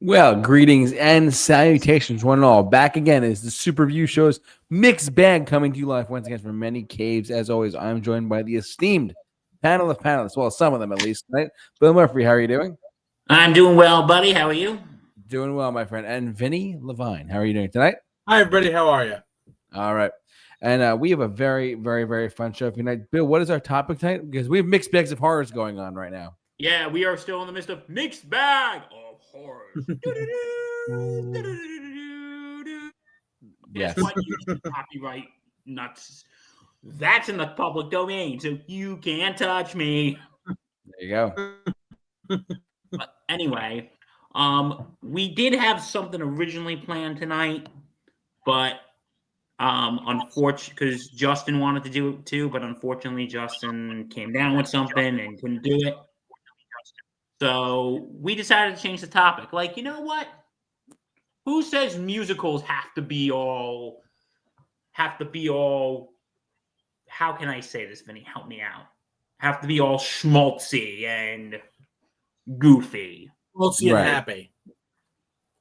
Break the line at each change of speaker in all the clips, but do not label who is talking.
Well, greetings and salutations, one and all. Back again is the Super Review Show's mixed bag coming to you live once again from many caves. As always, I'm joined by the esteemed panel of panelists. Well, some of them at least tonight. Bill Murphy, how are you doing?
I'm doing well, buddy. How are you?
Doing well, my friend. And Vinny Levine, how are you doing tonight?
Hi, everybody. How are you?
All right. And we have a very, very, very fun show tonight. Bill, what is our topic tonight? Because we have mixed bags of horrors going on right now.
Yeah, we are still in the midst of mixed bag of horrors.
Yes.
Guess what? You copyright nuts. That's in the public domain, so you can't touch me.
There you go.
But anyway, we did have something originally planned tonight, but unfortunately, because Justin wanted to do it too, but unfortunately Justin came down with something and couldn't do it. So we decided to change the topic. Like, you know what? Who says musicals have to be all, how can I say this, Vinny? Help me out. Have to be all schmaltzy and goofy.
Schmaltzy and happy.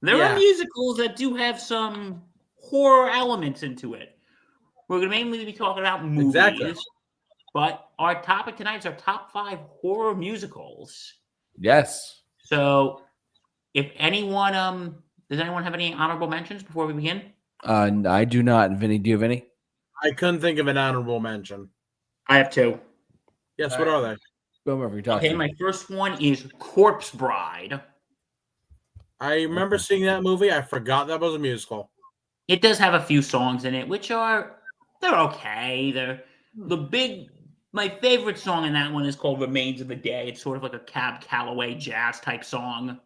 There are musicals that do have some horror elements into it. We're going to mainly be talking about movies.
Exactly.
But our topic tonight is our top 5 horror musicals.
Yes.
So, if anyone, does anyone have any honorable mentions before we begin?
I do not. Vinny, do you have any?
I couldn't think of an honorable mention.
I have 2.
Yes, what are they?
Bill Murphy, talk
Okay,
to me.
my first one is Corpse Bride.
I remember seeing that movie. I forgot that was a musical.
It does have a few songs in it, which they're okay. My favorite song in that one is called Remains of the Day. It's sort of like a Cab Calloway jazz type song.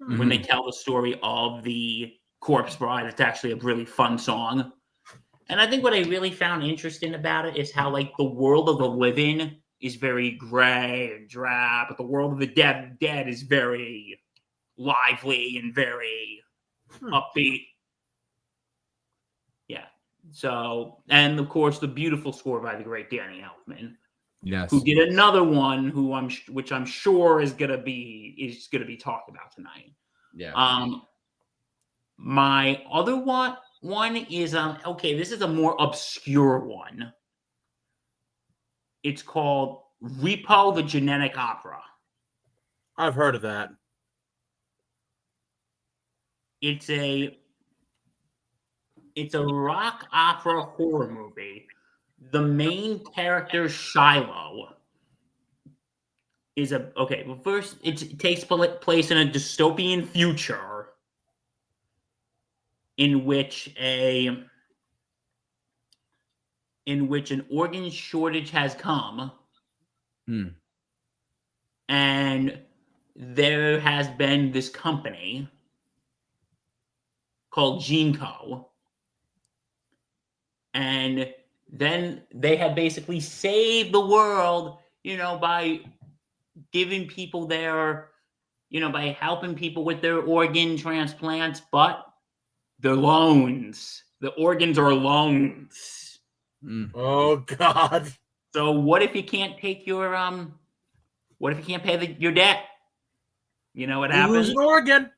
Mm-hmm. When they tell the story of the Corpse Bride, it's actually a really fun song. And I think what I really found interesting about it is how, like, the world of the living is very gray and drab, but the world of the dead is very lively and very upbeat. Yeah. So, and of course, the beautiful score by the great Danny Elfman.
Yes.
Who did another one which I'm sure is gonna be talked about tonight.
Yeah.
My other one is okay, this is a more obscure one. It's called Repo the Genetic Opera.
I've heard of that.
It's a rock opera horror movie. The main character, Shiloh, is first it takes place in a dystopian future in which an organ shortage has come. And there has been this company called GeneCo. And then they have basically saved the world, by giving people by helping people with their organ transplants, but they're loans. The organs are loans.
Oh, God.
So what if you can't take your your debt? You know what happens?
Lose an organ.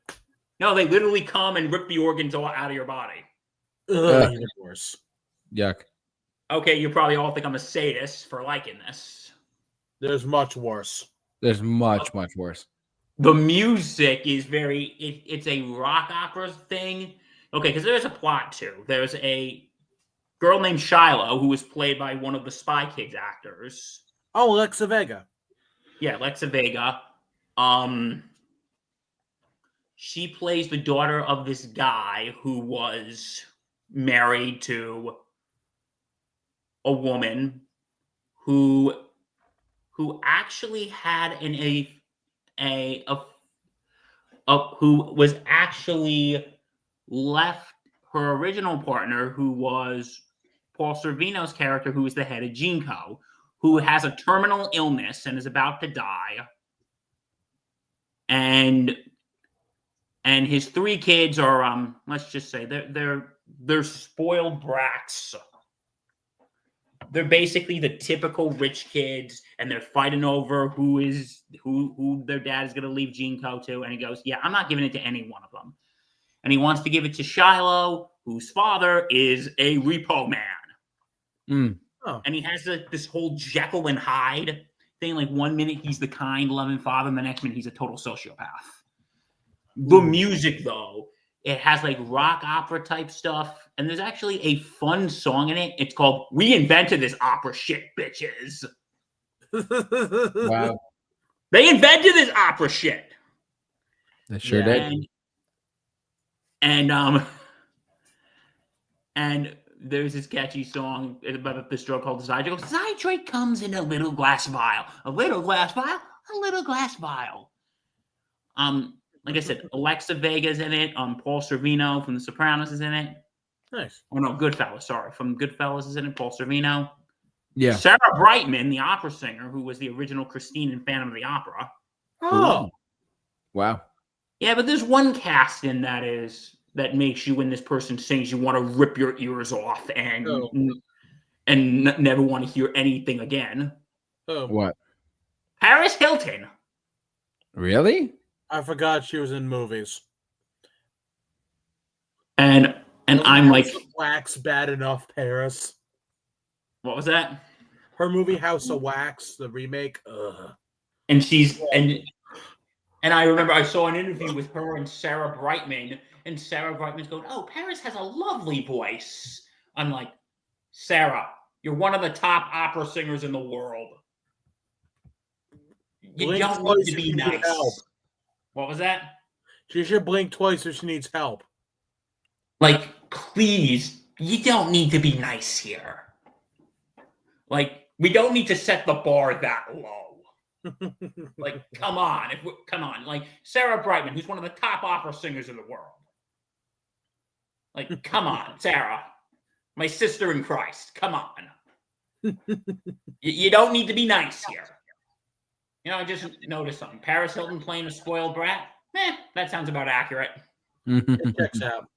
No, they literally come and rip the organs all out of your body.
Even worse.
Yuck.
Okay, you probably all think I'm a sadist for liking this.
There's much worse.
There's much worse.
The music is it's a rock opera thing. Okay, because there's a plot too. There's a girl named Shiloh who was played by one of the Spy Kids actors.
Oh, Alexa Vega.
Yeah, Alexa Vega. She plays the daughter of this guy who was married to a woman who actually had who was actually left her original partner, who was Paul Sorvino's character, who is the head of GeneCo, who has a terminal illness and is about to die. And his 3 kids are let's just say they're spoiled brats. they're basically the typical rich kids, and they're fighting over who their dad is going to leave Jinko to. And he goes, "Yeah, I'm not giving it to any one of them." And he wants to give it to Shiloh, whose father is a repo man.
Oh.
And he has this whole Jekyll and Hyde thing. Like 1 minute he's the kind, loving father, and the next minute he's a total sociopath. The music, though, it has like rock opera type stuff, and there's actually a fun song in it. It's called "We Invented This Opera Shit, Bitches."
Wow.
They invented this opera shit.
They sure
Yeah.
did.
And there's this catchy song about this drug called Zydrate. It goes, "Zydrate comes in a little glass vial. A little glass vial. A little glass vial." Like I said, Alexa Vega's in it. Paul Sorvino from The Sopranos is in it.
Nice.
Oh no, Goodfellas. Sorry, from Goodfellas is in it. Paul Sorvino.
Yeah.
Sarah Brightman, the opera singer, who was the original Christine in Phantom of the Opera.
Oh.
Wow.
Yeah, but there's one casting that makes you, when this person sings, you want to rip your ears off and never want to hear anything again.
Oh.
What?
Paris Hilton.
Really?
I forgot she was in movies.
And I'm like,
House of Wax bad enough, Paris.
what was that?
Her movie House of Wax, the remake. Ugh.
And she's and I remember I saw an interview with her and Sarah Brightman, and Sarah Brightman's going, "Oh, Paris has a lovely voice." I'm like, Sarah, you're one of the top opera singers in the world. You
Blink
don't
twice
need to
if
be
you need
nice.
help.
What was that?
She should blink twice if she needs help.
Like, please, you don't need to be nice here. Like, we don't need to set the bar that low. Like, come on. Like, Sarah Brightman, who's one of the top opera singers in the world. Like, come on, Sarah. My sister in Christ. Come on. You don't need to be nice here. You know, I just noticed something. Paris Hilton playing a spoiled brat? That sounds about accurate.
It checks out.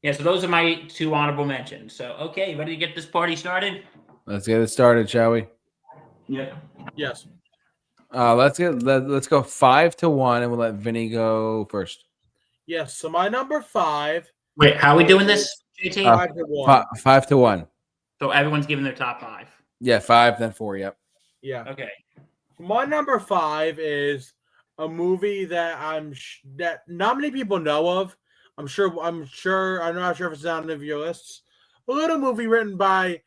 Yeah, so those are my 2 honorable mentions. So, okay, ready to get this party started?
Let's get it started, shall we?
Yeah.
Yes.
Let's go 5-1, and we'll let Vinny go first.
Yes. So my number 5.
Wait, how are we doing this, JT?
5-1.
5-1.
So everyone's giving their top 5.
Yeah, 5, then 4. Yep.
Yeah.
Okay.
My number 5 is a movie that that not many people know of. I'm not sure if it's on any of your lists. A little movie written by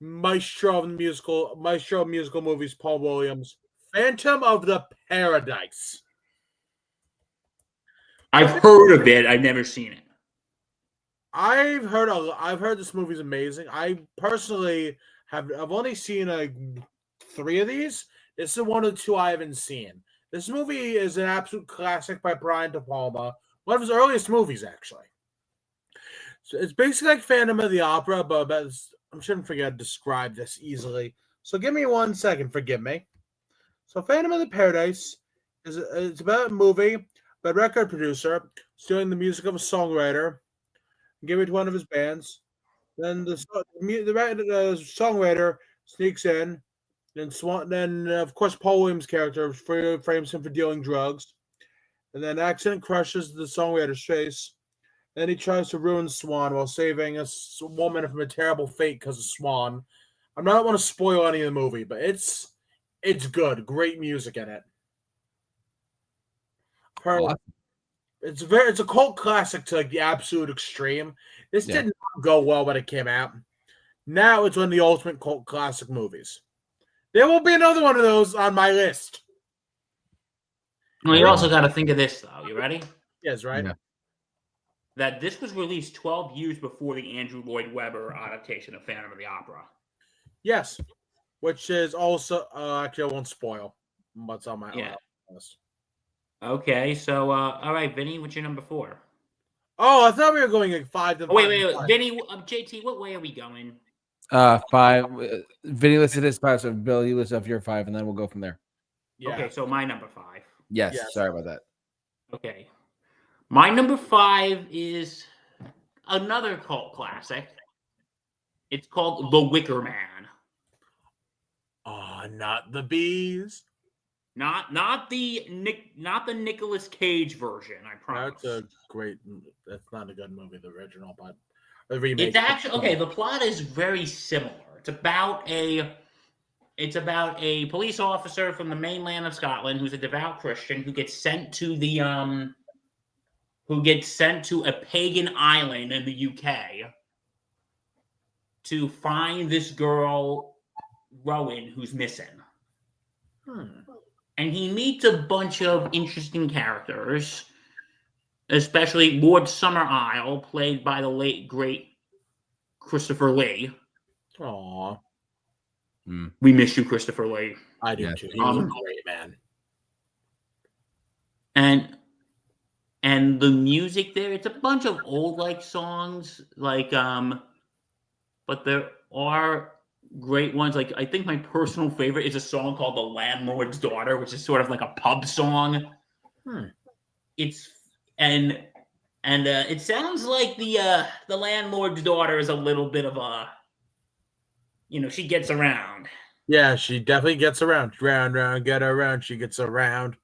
maestro of musical movies, Paul Williams. Phantom of the Paradise.
I've heard of it. I've never seen it.
I've heard this movie's amazing. I personally I've only seen 3 of these. This is one of the 2 I haven't seen. This movie is an absolute classic by Brian De Palma. One of his earliest movies, actually. So it's basically like Phantom of the Opera, but I shouldn't forget to describe this easily. So give me 1 second, forgive me. So Phantom of the Paradise it's about a movie by a record producer stealing the music of a songwriter and giving it to one of his bands. Then the songwriter sneaks in. Then of course, Paul Williams' character frames him for dealing drugs. And then accident crushes the songwriter's face. Then he tries to ruin Swan while saving a woman from a terrible fate because of Swan. I don't want to spoil any of the movie, but it's good. Great music in it. It's a cult classic to the absolute extreme. This did not go well when it came out. Now it's one of the ultimate cult classic movies. There will be another one of those on my list.
Well, you also got to think of this, though. You ready?
Yes, right?
Yeah.
That this was released 12 years before the Andrew Lloyd Webber adaptation of Phantom of the Opera.
Yes. Which is also, actually, I won't spoil what's on my list.
Okay, so, all right, Vinny, what's your number 4?
Oh, I thought we were going like 5 to 5.
Wait. Vinny, JT, what way are we going?
5. Vinny listed his 5, so Bill, you list off your 5, and then we'll go from there.
Yeah.
Okay, so my number 5.
Yes. Sorry about that.
Okay. My number 5 is another cult classic. It's called The Wicker Man.
Oh, not the bees.
Not the Nicolas Cage version, I promise.
That's not a good movie, the original, but the remake.
It's actually okay. The plot is very similar. It's about a police officer from the mainland of Scotland who's a devout Christian who gets sent to a pagan island in the UK to find this girl Rowan who's missing. And he meets a bunch of interesting characters, especially Lord Summerisle, played by the late great Christopher Lee.
Aww.
We miss you, Christopher Lee.
I do too. He was a great man.
And the music there, it's a bunch of old songs, but there are great ones. I think my personal favorite is a song called "The Landlord's Daughter," which is sort of like a pub song. It sounds like the landlord's daughter is a little bit of a, she gets around.
Yeah, she definitely gets around. Round, round, get around. She gets around.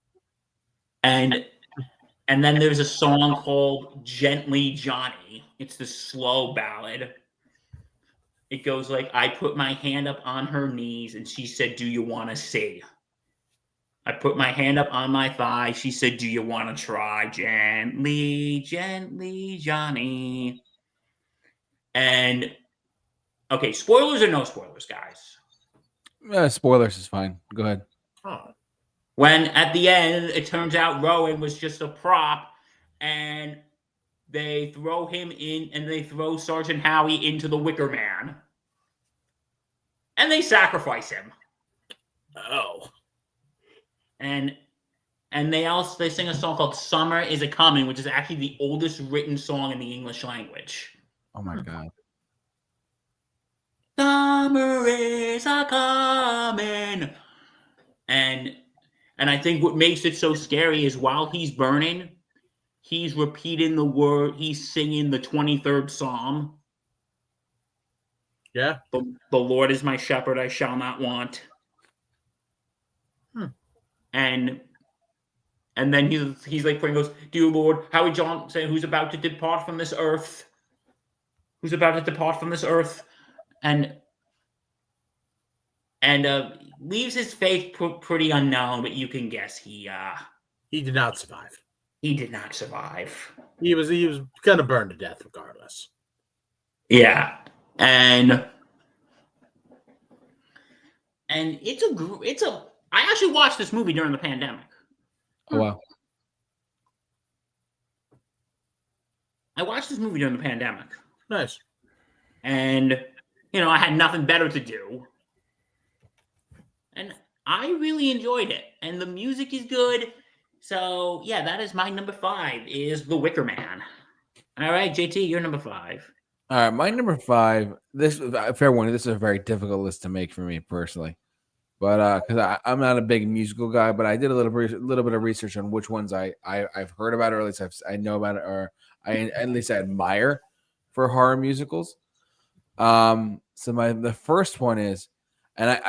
And then there's a song called "Gently Johnny." It's this slow ballad. It goes like, I put my hand up on her knees and she said, do you want to see? I put my hand up on my thigh. She said, do you want to try? Gently, gently, Johnny. And, okay, spoilers or no spoilers, guys?
Spoilers is fine. Go ahead.
When at the end, it turns out Rowan was just a prop and they throw him in and they throw Sergeant Howie into the Wicker Man. And they sacrifice him.
Oh.
And they sing a song called Summer Is A Coming, which is actually the oldest written song in the English language.
Oh my God.
Summer is a coming. And I think what makes it so scary is while he's burning, he's repeating the word, he's singing the 23rd Psalm.
Yeah.
The Lord is my shepherd, I shall not want. And then he's like praying, goes, dear Lord, Howie John saying, who's about to depart from this earth? Who's about to depart from this earth? And leaves his faith pretty unknown, but you can guess he
did not survive.
He did not survive.
He was gonna burn to death regardless.
Yeah, and it's a. I actually watched this movie during the pandemic.
Oh wow!
I watched this movie during the pandemic.
Nice.
And I had nothing better to do, and I really enjoyed it. And the music is good. So, yeah, that is my number 5 is The Wicker Man. All right, JT, you're number 5.
All right, my number 5. This fair warning. This is a very difficult list to make for me personally, but because I'm not a big musical guy, but I did a little bit of research on which ones I've heard about, or at least I know about it, or at least I admire for horror musicals. So the first one is, and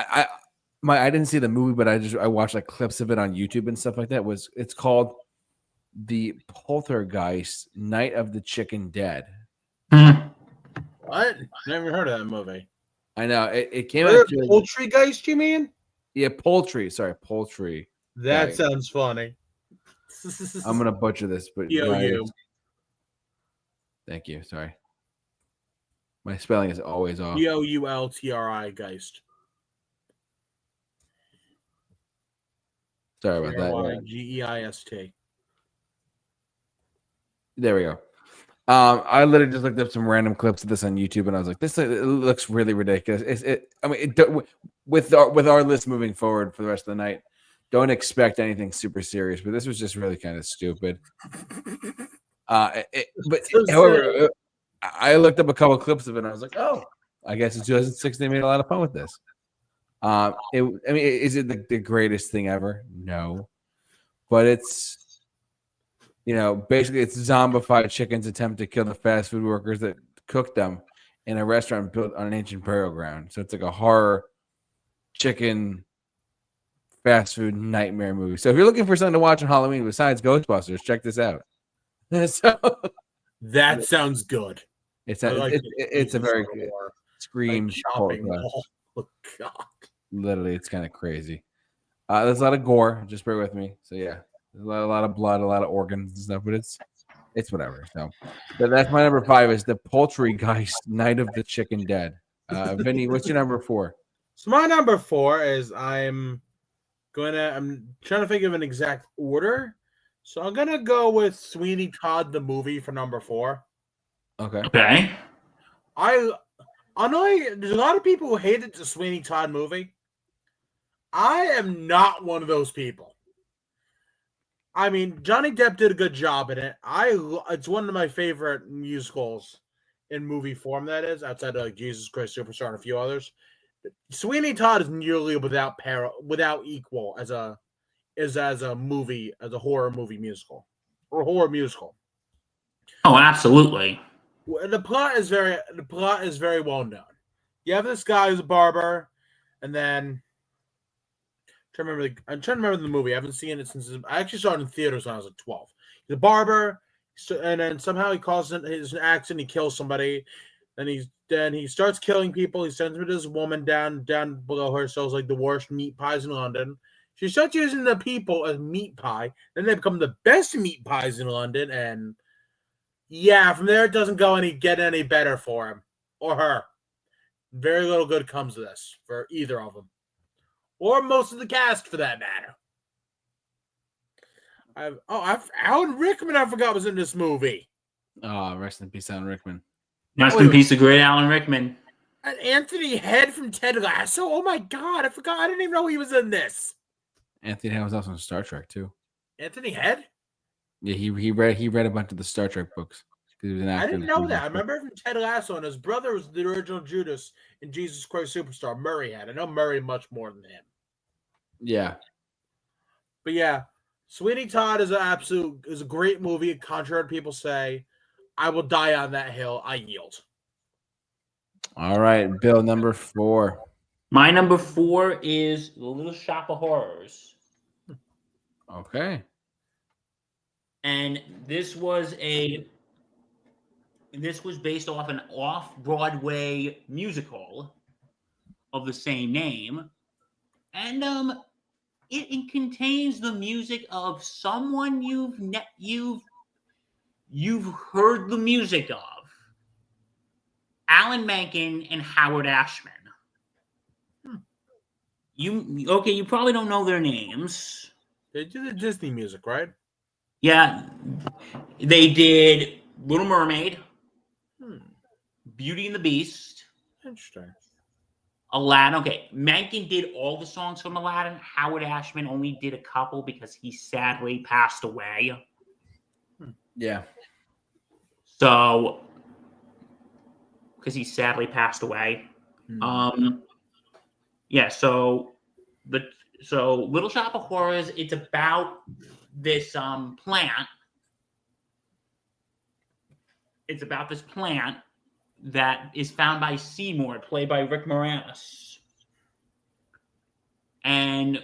I didn't see the movie, but I watched clips of it on YouTube and stuff like that. It's called The Poltergeist: Night of the Chicken Dead.
What? Never heard of that movie.
I know it came out.
Poltergeist, you mean?
Yeah, poultry. Sorry, poultry.
That sounds funny.
I'm gonna butcher this, but thank you. Sorry, my spelling is always off.
Poultri Geist.
Sorry about that.
Geist.
There we go. I literally just looked up some random clips of this on YouTube, and I was like, "This it looks really ridiculous." With our list moving forward for the rest of the night, don't expect anything super serious. But this was just really kind of stupid. However, I looked up a couple of clips of it, and I was like, "Oh, I guess in 2006 they made a lot of fun with this." Is it the greatest thing ever? No, but it's basically it's zombified chickens attempt to kill the fast food workers that cook them, in a restaurant built on an ancient burial ground. So it's like a horror chicken fast food nightmare movie. So if you're looking for something to watch on Halloween besides Ghostbusters, check this out. So
That sounds good.
it's
I like
it's a very good Scream
like chopping. Oh God.
Literally, it's kind of crazy. There's a lot of gore. Just bear with me. So yeah, there's a lot of blood, a lot of organs and stuff, but it's whatever. So that's my number 5 is the Poultrygeist Night of the Chicken Dead. Vinny, what's your number 4?
So my number 4 is I'm trying to think of an exact order. So I'm gonna go with Sweeney Todd the movie for number 4.
Okay.
I know there's a lot of people who hated the Sweeney Todd movie. I am not one of those people. I mean, Johnny Depp did a good job in it. It's one of my favorite musicals in movie form. That is outside of like Jesus Christ Superstar and a few others. Sweeney Todd is nearly without equal as a movie, as a horror movie musical or horror musical.
Oh, absolutely.
The plot is very well known. You have this guy who's a barber, and then I'm trying to remember the movie. I haven't seen it since I actually saw it in theaters when I was like 12. He's a barber, and then somehow he causes an accident. He kills somebody. Then he starts killing people. He sends them to this woman down below her, sells like the worst meat pies in London. She starts using the people as meat pie. Then they become the best meat pies in London, and yeah, from there it doesn't get any better for him or her. Very little good comes of this for either of them, or most of the cast for that matter. Alan Rickman, I forgot was in this movie.
Oh, rest in peace, Alan Rickman.
Rest in peace, the great Alan Rickman.
And Anthony Head from Ted Lasso. Oh my God, I forgot. I didn't even know he was in this.
Anthony Head was also in Star Trek too.
Anthony Head?
Yeah, he read a bunch of the Star Trek books. He was an actor.
I didn't know that. I remember from Ted Lasso, and his brother was the original Judas in Jesus Christ Superstar. Murray Head. I know Murray much more than him.
Yeah.
But yeah, Sweeney Todd is a great movie. Contrary to people say, I will die on that hill. I yield.
All right, Bill, number 4.
My number 4 is The Little Shop of Horrors.
Okay.
And this was based off an off-Broadway musical of the same name. And it contains the music of someone you've heard the music of. Alan Menken and Howard Ashman. You probably don't know their names.
They do the Disney music, right?
Yeah, they did Little Mermaid, Beauty and the Beast.
Interesting.
Aladdin. Okay, Menken did all the songs from Aladdin. Howard Ashman only did a couple because he sadly passed away.
Yeah.
So, because he sadly passed away. Yeah. So Little Shop of Horrors. It's about this plant. It's about this plant that is found by Seymour, played by Rick Moranis. And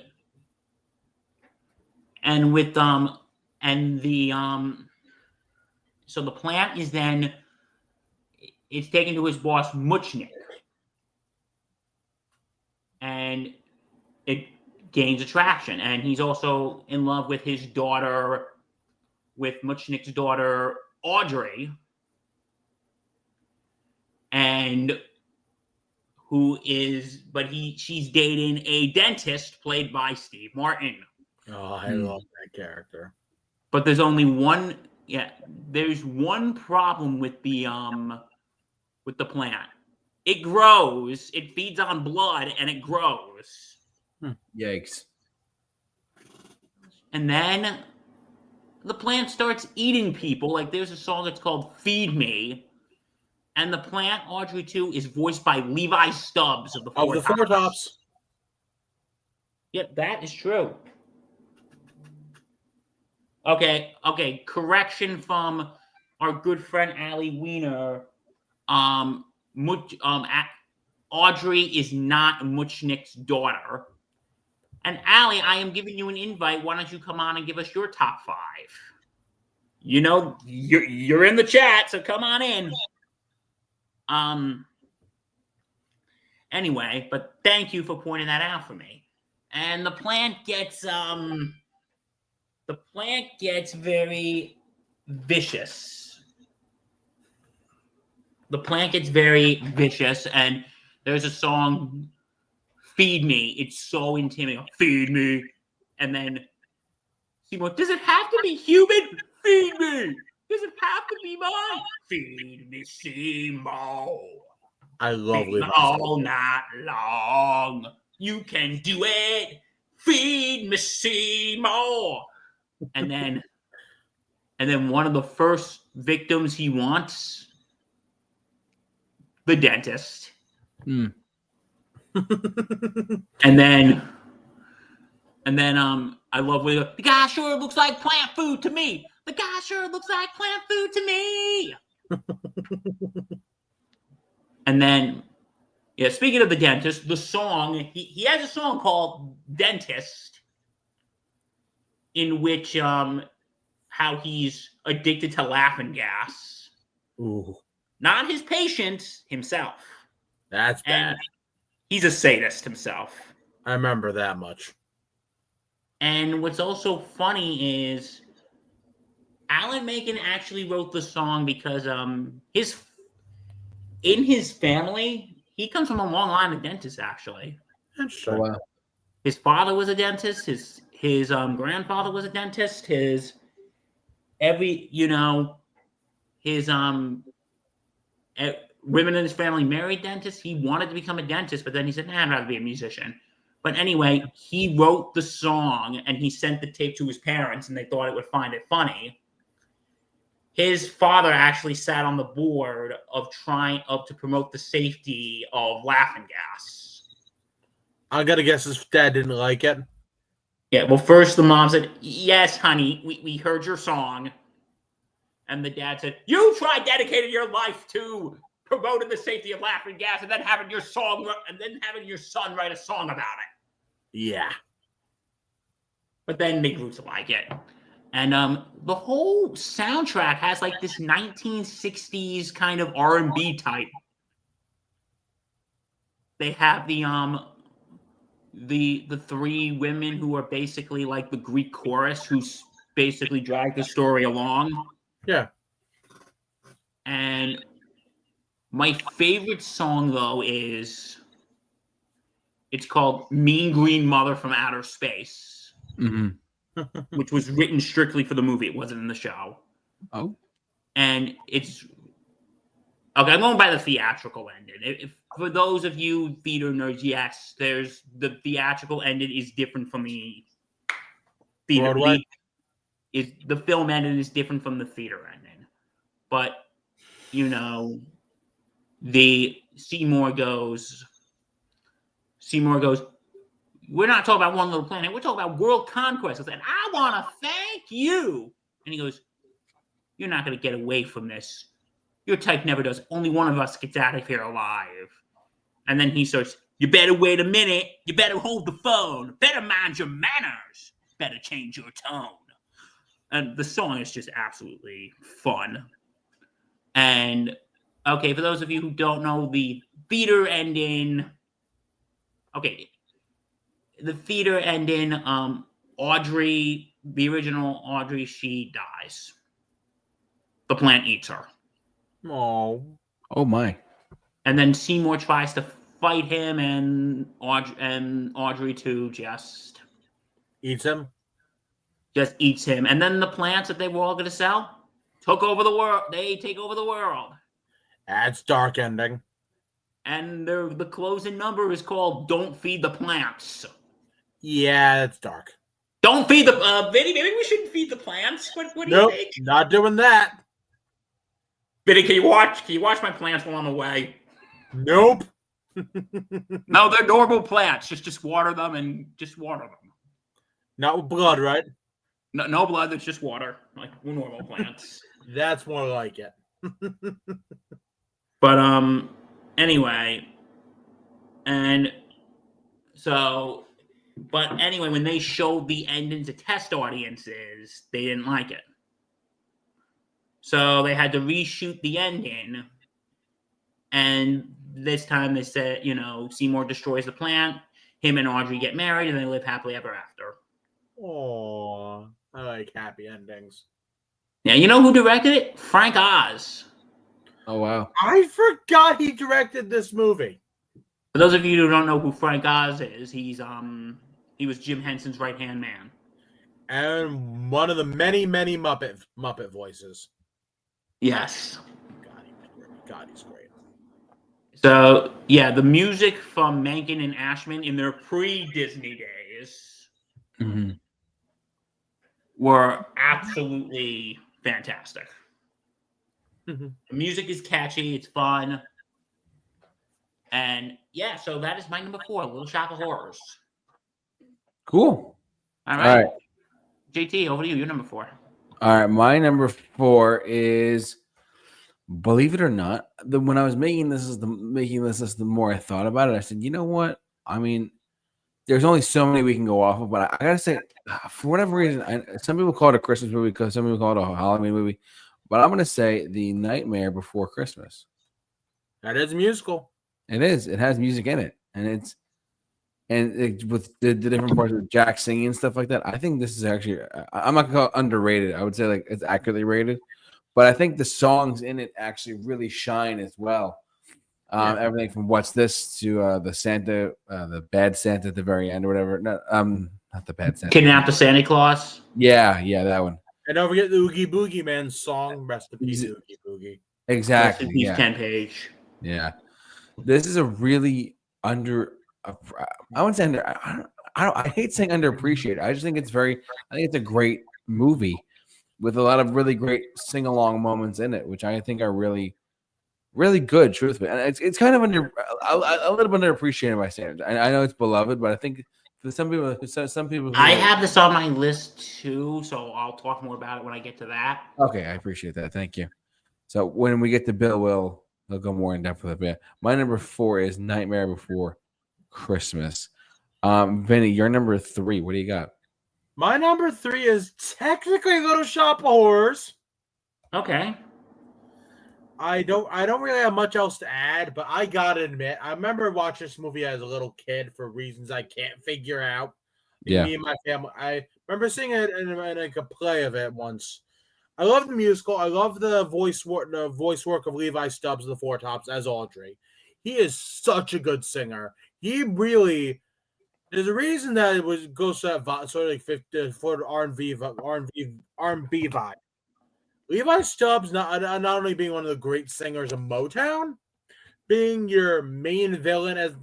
with so the plant is then it's taken to his boss Muchnick, and it gains attraction, and he's also in love with his daughter, with Muchnick's daughter Audrey, and she's dating a dentist played by Steve Martin.
Oh, I love that character.
But there's only one. Yeah, there's one problem with the plant. It grows. It feeds on blood, and it grows.
Yikes!
And then the plant starts eating people. Like there's a song that's called "Feed Me," and the plant Audrey 2 is voiced by Levi Stubbs of the Four Tops. Yep, that is true. Okay. Correction from our good friend Allie Wiener. Audrey is not Muchnick's daughter. And Allie, I am giving you an invite. Why don't you come on and give us your top 5? You know, you're in the chat, so come on in. Anyway, but thank you for pointing that out for me. And the plant gets very vicious. The plant gets very vicious, and there's a song, "Feed Me." It's so intimidating. Feed me. And then Seymour, does it have to be human? Feed me. Does it have to be mine? Feed me, Seymour.
I love
Feed me all night long. You can do it. Feed me, Seymour. And then one of the first victims he wants, the dentist.
Hmm.
And then I love when the guy sure looks like plant food to me. The guy sure looks like plant food to me. And then, yeah, speaking of the dentist, the song, he has a song called Dentist, in which how he's addicted to laughing gas.
Ooh.
Not his patient, himself.
That's bad.
And he's a sadist himself.
I remember that much.
And what's also funny is Alan Menken actually wrote the song because in his family, he comes from a long line of dentists, actually.
Interesting.
Oh, wow.
His father was a dentist. His grandfather was a dentist. His women in his family married dentists. He wanted to become a dentist, but then he said, "Nah, I'd rather be a musician." But anyway, he wrote the song and he sent the tape to his parents, and they thought it would find it funny. His father actually sat on the board of to promote the safety of laughing gas.
I gotta guess his dad didn't like it.
Yeah, well, first the mom said, "Yes, honey, we heard your song." And the dad said, "You tried dedicating your life to promoting the safety of laughing gas, and then having your son write a song about it."
Yeah.
But then they grew to like it. And the whole soundtrack has like this 1960s kind of R&B type. They have the 3 women who are basically like the Greek chorus, who basically drag the story along.
Yeah.
And my favorite song, though, it's called "Mean Green Mother from Outer Space," which was written strictly for the movie. It wasn't in the show.
Oh.
And it's okay. I'm going by the theatrical ending. For those of you theater nerds, yes, there's the theatrical ending is different from the theater. The film ending is different from the theater ending. But the Seymour goes, "We're not talking about One Little Planet. We're talking about world conquest." I said, "I want to thank you." And he goes, "You're not going to get away from this. Your type never does. Only one of us gets out of here alive." And then he starts, "You better wait a minute. You better hold the phone. Better mind your manners. Better change your tone." And the song is just absolutely fun. And okay, for those of you who don't know the theater ending, Audrey, the original Audrey, she dies. The plant eats her.
Oh
my.
And then Seymour tries to fight him, and Audrey too just
eats him.
Just eats him. And then the plants that they were all going to sell took over the world. They take over the world.
That's dark ending.
And the closing number is called "Don't Feed the Plants."
Yeah, that's dark.
Don't feed the Vinny. Maybe we shouldn't feed the plants. What do you think?
Not doing that.
Vinny, can you watch my plants while I'm away?
Nope.
No, they're normal plants. Just water them and just water them.
Not with blood, right?
No blood. It's just water, like normal plants.
That's more like it.
But Anyway, and so, but anyway, when they showed the ending to test audiences, they didn't like it. So they had to reshoot the ending. And this time they said, Seymour destroys the plant. Him and Audrey get married, and they live happily ever after.
Oh, I like happy endings.
Now, you know who directed it? Frank Oz.
Oh wow!
I forgot he directed this movie.
For those of you who don't know who Frank Oz is, he was Jim Henson's right-hand man.
And one of the many, many Muppet voices.
Yes.
God, he's great.
So, yeah, the music from Menken and Ashman in their pre-Disney days were absolutely fantastic. The music is catchy. It's fun. And, yeah, so that is my number 4, Little Shop of Horrors.
Cool.
All right.
All right.
JT, over to you. You're number 4.
All right. My number 4 is, believe it or not, when I was making this list, the more I thought about it, I said, you know what? I mean, there's only so many we can go off of, but I gotta say, for whatever reason, some people call it a Christmas movie because some people call it a Halloween movie, but I'm gonna say The Nightmare Before Christmas.
That is a musical.
It is. It has music in it, with the different parts of Jack singing and stuff like that. I think this is actually, I'm not gonna call it underrated. I would say like it's accurately rated, but I think the songs in it actually really shine as well. Everything from What's This to the Santa, the Bad Santa at the very end or whatever. No, not the Bad Santa.
Kidnap the Santa Claus.
Yeah, that one.
And don't forget the Oogie Boogie Man's song, Rest in Peace, Oogie Boogie.
Exactly.
He's
Yeah.
Ken Page.
Yeah. This is a really I wouldn't say under. I hate saying underappreciated. I just think it's I think it's a great movie with a lot of really great sing along moments in it, which I think are really, really good. Truthfully, and it's kind of a little bit underappreciated by standards. I know it's beloved, but I think for some people,
I have this on my list too, so I'll talk more about it when I get to that.
Okay, I appreciate that. Thank you. So when we get to Bill, we'll go more in depth with it. My number 4 is Nightmare Before Christmas. Vinny, your number 3. What do you got?
My number 3 is technically Little Shop of Horrors.
Okay.
I don't really have much else to add, but I gotta admit, I remember watching this movie as a little kid for reasons I can't figure out.
Yeah.
Me and my family. I remember seeing it in like a play of it once. I love the musical. I love the voice work of Levi Stubbs of the Four Tops as Audrey. He is such a good singer. He really. There's a reason that it goes to that sort of like 50 for R&B vibe. Levi Stubbs not only being one of the great singers of Motown, being your main villain as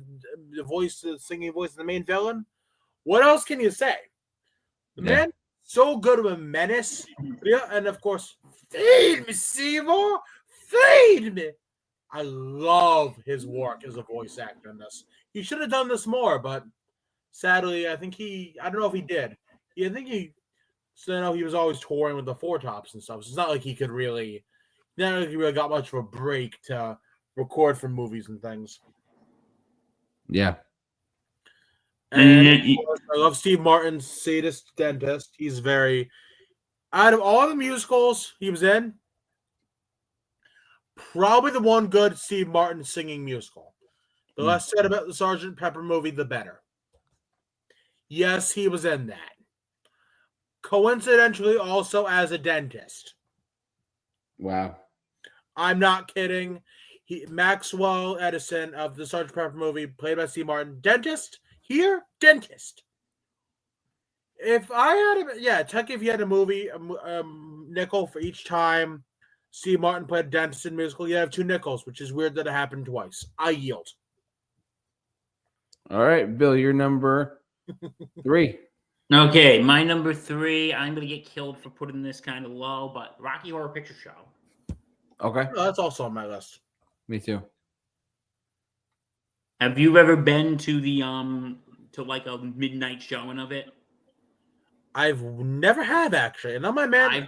the singing voice of the main villain. What else can you say? The man so good with Menace. Yeah, and of course, feed me, Seymour! Feed me! I love his work as a voice actor in this. He should have done this more, but sadly, I don't know if he did. So he was always touring with the Four Tops and stuff. So it's not like he really got much of a break to record for movies and things.
Yeah.
And I love Steve Martin's sadist dentist. He's out of all the musicals he was in, probably the one good Steve Martin singing musical. The less said about the Sgt. Pepper movie, the better. Yes, he was in that. Coincidentally, also as a dentist.
Wow.
I'm not kidding. Maxwell Edison of the Sgt. Pepper movie, played by Steve Martin. Dentist. Here, dentist. If you had a movie, nickel for each time Steve Martin played a dentist in a musical, you have 2 nickels, which is weird that it happened twice. I yield.
All right, Bill, you're number 3.
Okay, my number 3. I'm gonna get killed for putting this kind of low, but Rocky Horror Picture Show.
Okay.
Oh, that's also on my list.
Me too.
Have you ever been to the to like a midnight showing of it?
I've never have actually, and on my man.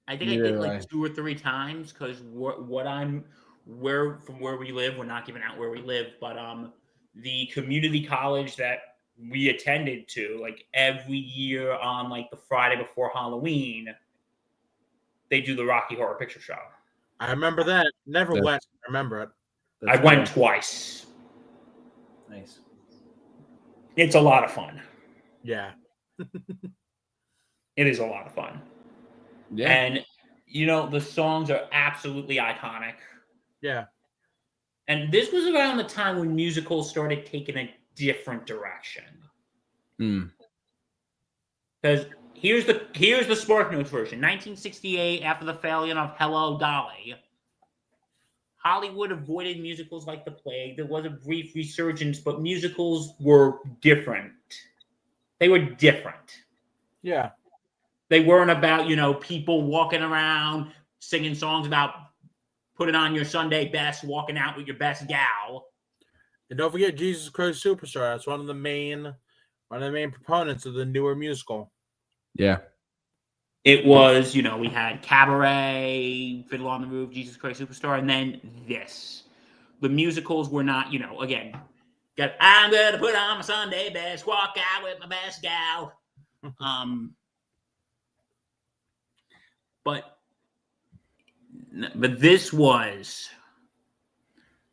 I think I did like 2 or 3 times because what I'm from where we live. We're not giving out where we live, but the community college that we attended to, like every year on like the Friday before Halloween, they do the Rocky Horror Picture Show.
I remember that. Never
That's-
went. I remember it.
I went twice.
Nice.
It's a lot of fun.
Yeah.
It is a lot of fun.
Yeah.
And, you know, the songs are absolutely iconic.
Yeah.
And this was around the time when musicals started taking a different direction. Because here's the SparkNotes version. 1968, after the failure of Hello, Dolly, Hollywood avoided musicals like the plague. There was a brief resurgence, but musicals were different. They were different.
Yeah.
They weren't about, you know, people walking around singing songs about putting on your Sunday best, walking out with your best gal.
And don't forget Jesus Christ Superstar. That's one of the main proponents of the newer musical.
Yeah.
It was, you know, we had Cabaret, Fiddle on the Roof, Jesus Christ Superstar, and then this. The musicals were not, you know, again, I'm gonna put on my Sunday best, walk out with my best gal. But this was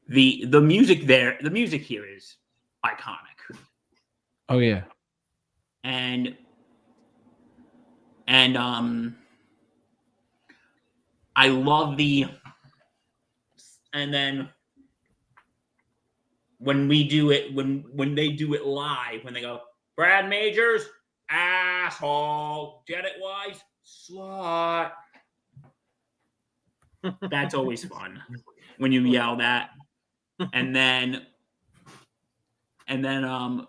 the music there. The music here is iconic.
Oh yeah.
And I love and then when we do it, when they do it live, when they go, Brad Majors, asshole, get it, wise, slut. That's always fun when you yell that. And then,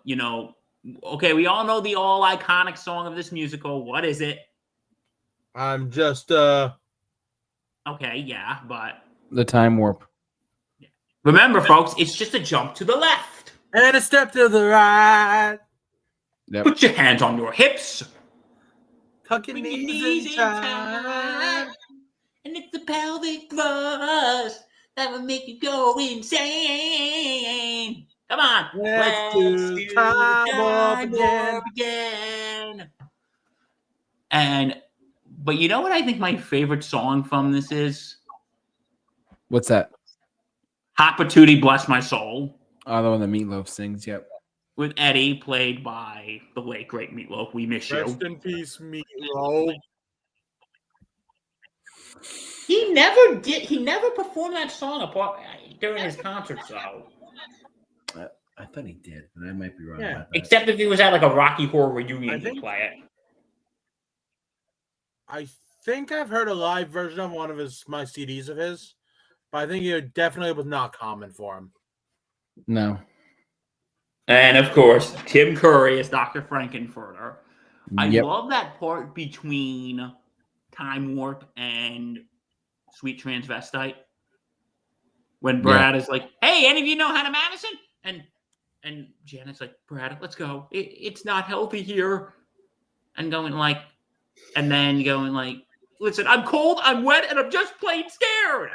you know, okay, we all know the all iconic song of this musical. What is it?
I'm just
Okay, yeah, but
The Time Warp.
remember, folks, it's just a jump to the left.
and a step to the right.
Yep.
Put your hands on your hips.
Tuck your
Bring your
knees in tight.
And it's the pelvic thrust that will make you go insane. Come on.
Let's do time warp
again. But you know what I think my favorite song from this is?
What's that?
Hot Patootie, Bless My Soul.
Oh, the one that Meatloaf sings. Yep.
With Eddie, played by the late great Meatloaf. We miss you.
Rest in peace, Meatloaf.
He never performed that song apart during his concerts, though.
I thought he did, but I might be wrong.
Yeah.
About that.
Except if he was at like a Rocky Horror reunion to play it.
I think I've heard a live version of one of my CDs of his, but I think it definitely was not common for him.
No.
And of course, Tim Curry as Dr. Frankenfurter. I
Yep.
love that part between Time Warp and Sweet Transvestite. When Brad is like, hey, any of you know how to Madison? And Janet's like, Brad, let's go. It's not healthy here. And going like, and then going like, listen, I'm cold, I'm wet, and I'm just plain scared.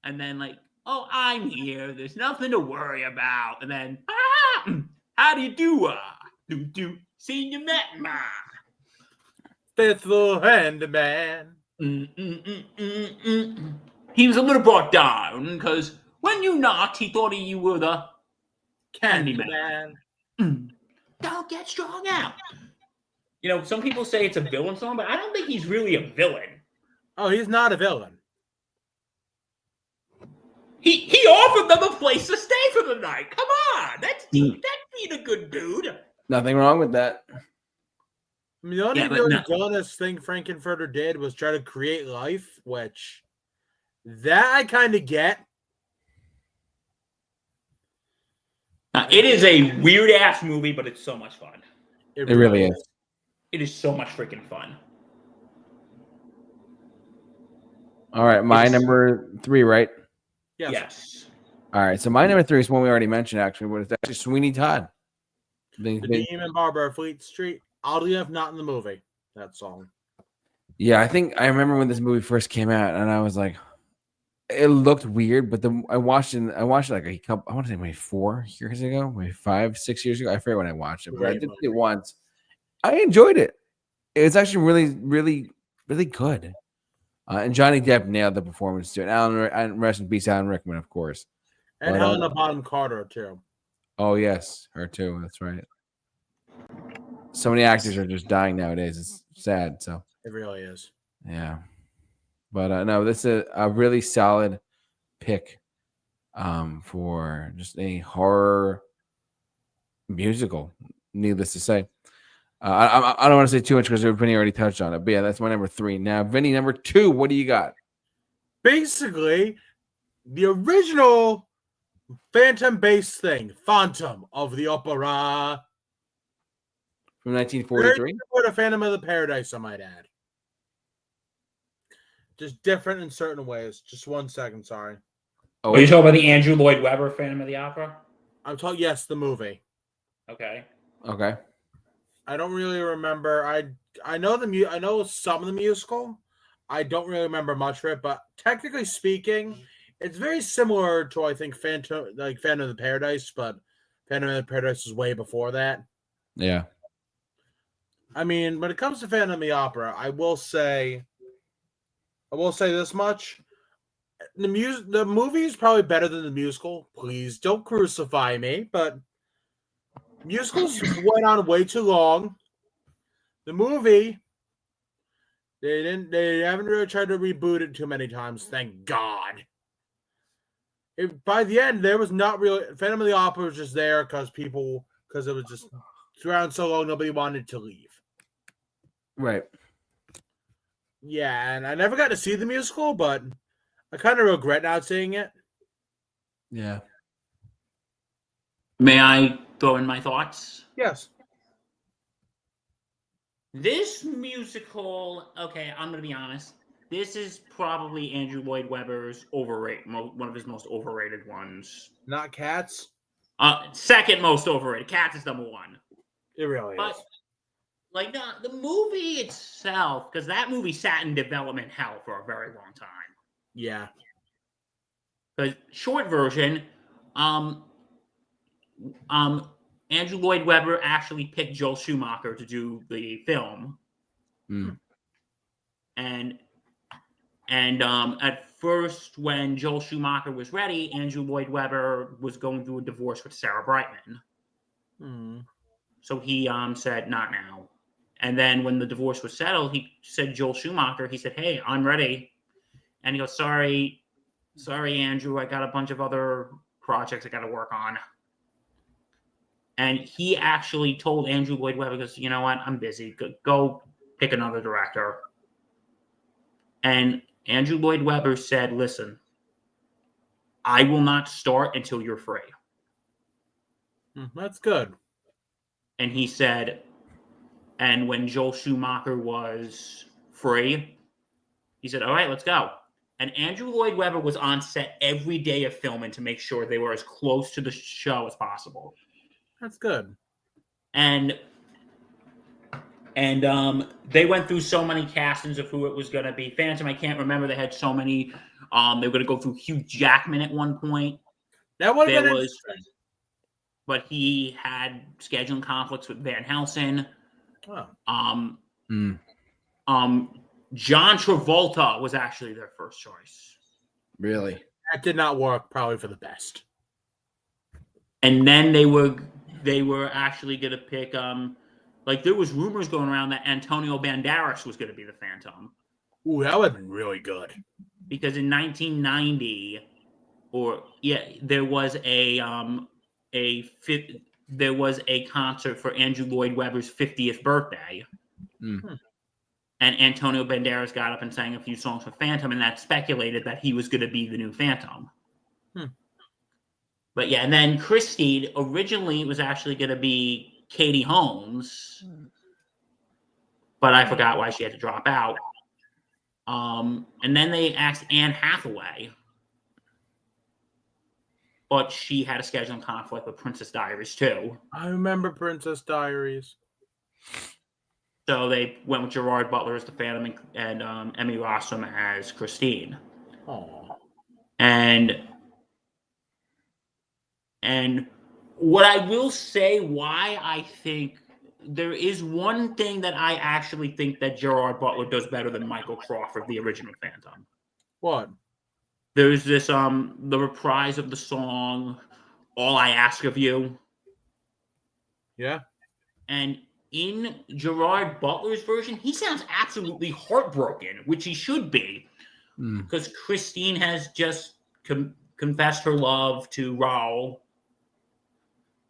And then like, oh, I'm here. There's nothing to worry about. And then, how do you do? Seen you met ma.
Faithful handyman.
He was a little brought down because when you knocked, he thought you were the
Candyman.
Don't get strong out. You know, some people say it's a villain song, but I don't think he's really a villain.
Oh, he's not a villain.
He offered them a place to stay for the night. Come on, that's being a good dude.
Nothing wrong with that.
I mean, the only really villainous thing Frankenfurter did was try to create life, which that I kind of get.
It is a weird ass movie, but it's so much fun.
It really is.
It is so much freaking fun.
All right, my number 3, right?
Yes.
All right, so my number 3 is one we already mentioned, actually, but it's actually Sweeney Todd.
The Demon Barber of Fleet Street. Oddly enough, not in the movie, that song.
Yeah, I think I remember when this movie first came out, and I was like, it looked weird, but I watched it like a couple. I want to say maybe 4 years ago, maybe 5, 6 years ago. I forget when I watched it, but I
Great
did
movie.
it once. I enjoyed it. It's actually really, really, really good. And Johnny Depp nailed the performance too. And rest in peace, Alan Rickman, of course.
And
But,
Helena Bonham Carter too.
Oh yes, her too. That's right. So many actors are just dying nowadays. It's sad. So
It really is.
yeah, but no, this is a really solid pick for just a horror musical. Needless to say, I don't want to say too much because Vinny already touched on it. But yeah, that's my number 3. Now, Vinny, number 2. What do you got?
Basically, the original Phantom-based thing, Phantom of the Opera.
From
Very
1943.
similar to Phantom of the Paradise, I might add. Just different in certain ways. Just 1 second, sorry.
Oh,
Are you talking about the Andrew Lloyd Webber Phantom of the Opera?
I'm talking. Yes, the movie.
Okay.
okay.
I don't really remember. I know I know some of the musical. I don't really remember much of it, but technically speaking, it's very similar to I think Phantom of the Paradise, but Phantom of the Paradise was way before that.
Yeah.
I mean, when it comes to Phantom of the Opera, I will say this much: the movie is probably better than the musical. Please don't crucify me, but musicals went on way too long. The movie, they haven't really tried to reboot it too many times, thank God. By the end, there was not really Phantom of the Opera was just there because it was just around so long nobody wanted to leave.
Right.
Yeah, and I never got to see the musical, but I kind of regret not seeing it.
Yeah.
May I throw in my thoughts?
Yes.
This musical, okay, I'm going to be honest. This is probably Andrew Lloyd Webber's one of his most overrated ones.
Not Cats?
Second most overrated. Cats is number 1.
It really
But,
is.
like, the movie itself, because that movie sat in development hell for a very long time.
Yeah.
Because short version, Andrew Lloyd Webber actually picked Joel Schumacher to do the film, and at first, when Joel Schumacher was ready, Andrew Lloyd Webber was going through a divorce with Sarah Brightman. So he said, "Not now." And then when the divorce was settled, he said, Joel Schumacher, he said, "Hey, I'm ready." And he goes, Sorry, Andrew, I got a bunch of other projects I got to work on. And he actually told Andrew Lloyd Webber, goes, "You know what? I'm busy. Go pick another director." And Andrew Lloyd Webber said, "Listen, I will not start until you're free."
That's good.
And he said, and when Joel Schumacher was free, he said, "All right, let's go." And Andrew Lloyd Webber was on set every day of filming to make sure they were as close to the show as possible.
That's good.
And they went through so many castings of who it was going to be. Phantom, I can't remember. They had so many. They were going to go through Hugh Jackman at one point.
That would have been interesting.
But he had scheduling conflicts with Van Helsing.
Oh.
John Travolta was actually their first choice.
Really?
That did not work, probably for the best.
And then they were actually going to pick like there was rumors going around that Antonio Banderas was going to be the Phantom.
Ooh, that would have been really good.
Because in 1990, there was a concert for Andrew Lloyd Webber's 50th birthday. And Antonio Banderas got up and sang a few songs for Phantom, and that speculated that he was going to be the new Phantom. But yeah, and then Christine, originally it was actually going to be Katie Holmes, but I forgot why she had to drop out. And then they asked Anne Hathaway, but she had a scheduling conflict with Princess Diaries too.
I remember Princess Diaries.
So they went with Gerard Butler as the Phantom and Emmy Rossum as Christine.
Oh.
And what I will say, why I think there is one thing that I actually think that Gerard Butler does better than Michael Crawford, the original Phantom.
What?
There's this the reprise of the song "All I Ask of You."
Yeah.
And in Gerard Butler's version, he sounds absolutely heartbroken, which he should be, because Christine has just confessed her love to Raoul,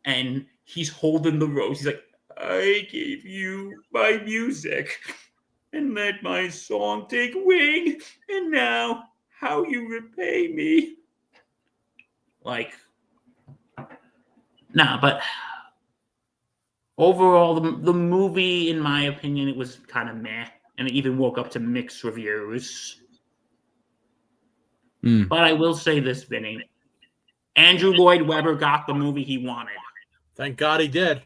and he's holding the rose. He's like, I gave you my music and let my song take wing, and now how you repay me. Like, nah, but overall, the movie, in my opinion, it was kind of meh, and it even woke up to mixed reviews. But I will say this, Vinny. Andrew Lloyd Webber got the movie he wanted.
Thank God he did.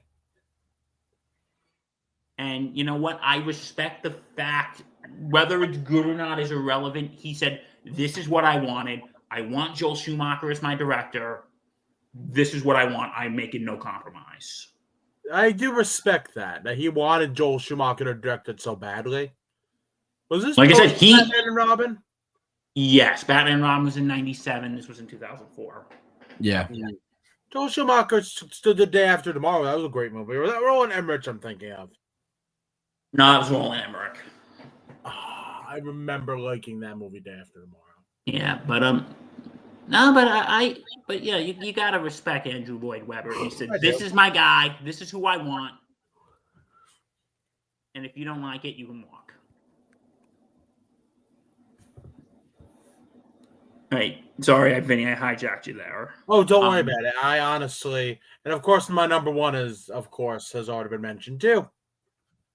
And you know what? I respect the fact, whether it's good or not is irrelevant. He said, this is what I wanted. I want Joel Schumacher as my director. This is what I want. I'm making no compromise.
I do respect that he wanted Joel Schumacher to direct it so badly. Was this
like I said,
Batman and Robin?
Yes, Batman and Robin was in 97. This was in 2004.
Yeah.
Joel Schumacher stood the day after tomorrow. That was a great movie. Or that Roland Emmerich I'm thinking of.
No, it was Roland Emmerich.
I remember liking that movie Day After Tomorrow.
Yeah, but no, but but yeah, you gotta respect Andrew Lloyd Webber. He said, "This is my guy. This is who I want. And if you don't like it, you can walk." Hey, sorry, Vinny, I hijacked you there.
Oh, don't worry about it. I honestly, and of course, my number one is, of course, has already been mentioned too.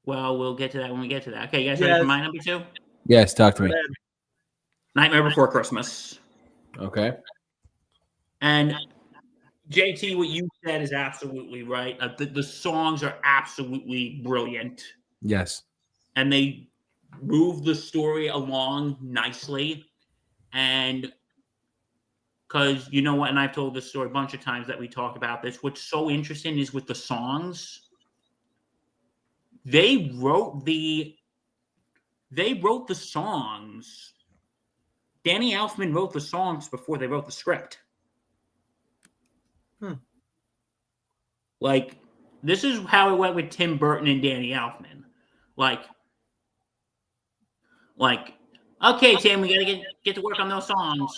Well, we'll get to that when we get to that. Okay, you guys ready for my number two?
Yes, talk to me.
Nightmare Before Christmas.
Okay.
And JT, what you said is absolutely right. The songs are absolutely brilliant.
Yes.
And they move the story along nicely. And because you know what, and I've told this story a bunch of times that we talk about this, what's so interesting is with the songs, they wrote the songs. Danny Elfman wrote the songs before they wrote the script. Like, this is how it went with Tim Burton and Danny Elfman. Like, okay, Tim, we gotta get to work on those songs.